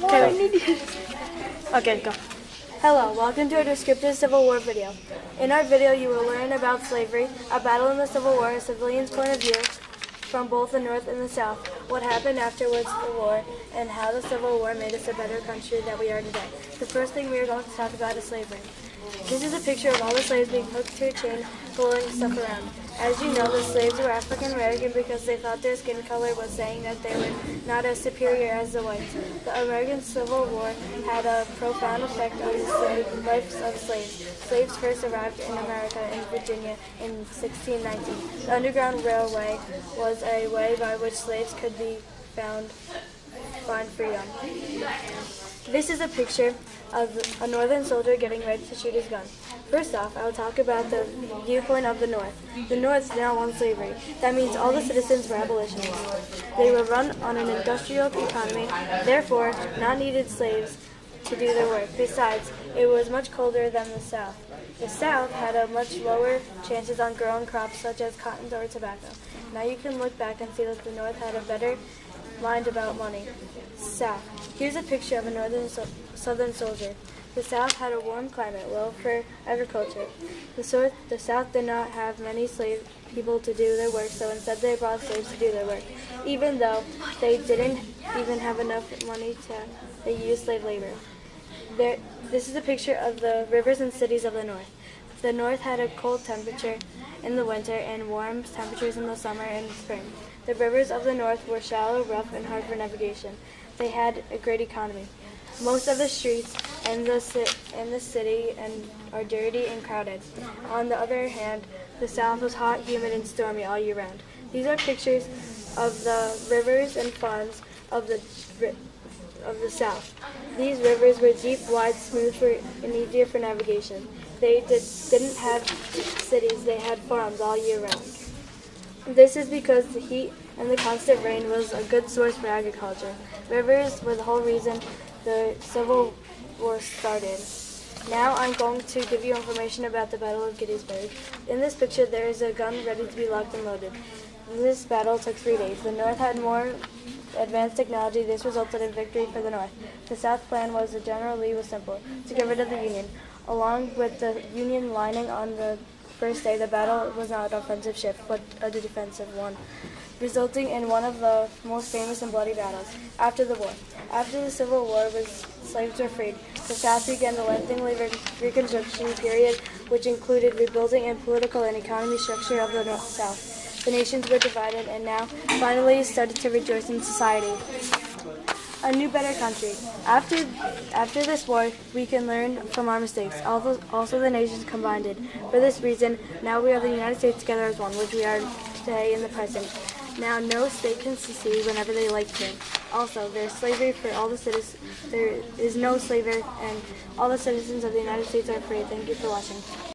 Okay, go. Hello, welcome to our descriptive Civil War video. In our video, you will learn about slavery, a battle in the Civil War, a civilian's point of view from both the North and the South, what happened afterwards the war, and how the Civil War made us a better country that we are today. The first thing we are going to talk about is slavery. This is a picture of all the slaves being hooked to a chain, pulling stuff around. As you know, the slaves were African American because they thought their skin color was saying that they were not as superior as the whites. The American Civil War had a profound effect on the lives of slaves. Slaves first arrived in America in Virginia in 1619. The Underground Railway was a way by which slaves could find freedom. This is a picture of a northern soldier getting ready to shoot his gun. First off, I will talk about the viewpoint of the North. The North did not want slavery. That means all the citizens were abolitionists. They were run on an industrial economy, therefore not needed slaves to do their work. Besides, it was much colder than the South. The South had a much lower chances on growing crops such as cotton or tobacco. Now you can look back and see that the North had a better mind about money. South. Here's a picture of a southern soldier. The South had a warm climate, well for agriculture. The South did not have many slave people to do their work, so instead they brought slaves to do their work. Even though they didn't even have enough money they used slave labor. This is a picture of the rivers and cities of the North. The North had a cold temperature in the winter and warm temperatures in the summer and spring. The rivers of the North were shallow, rough, and hard for navigation. They had a great economy. Most of the streets in the city are dirty and crowded. On the other hand, the South was hot, humid, and stormy all year round. These are pictures of the rivers and farms of the South. These rivers were deep, wide, smooth, and easier for navigation. They didn't have cities, they had farms all year round. This is because the heat and the constant rain was a good source for agriculture. Rivers were the whole reason the Civil War started. Now I'm going to give you information about the Battle of Gettysburg. In this picture there is a gun ready to be locked and loaded. This battle took 3 days. The North had more advanced technology. This resulted in victory for the North. The South plan was that General Lee was simple, to get rid of the Union. Along with the Union lining on the first day, the battle was not an offensive shift, but a defensive one, resulting in one of the most famous and bloody battles. After the war. After the Civil War, slaves were freed. The South began the lengthy Reconstruction period, which included rebuilding and political and economic structure of the South. The nations were divided and now finally started to rejoice in society. A new, better country. After this war, we can learn from our mistakes. Also, the nations combined it. For this reason, now we are the United States together as one, which we are today in the present. Now, no state can secede whenever they like to. Also, there is slavery for all the citizens. There is no slavery, and all the citizens of the United States are free. Thank you for watching.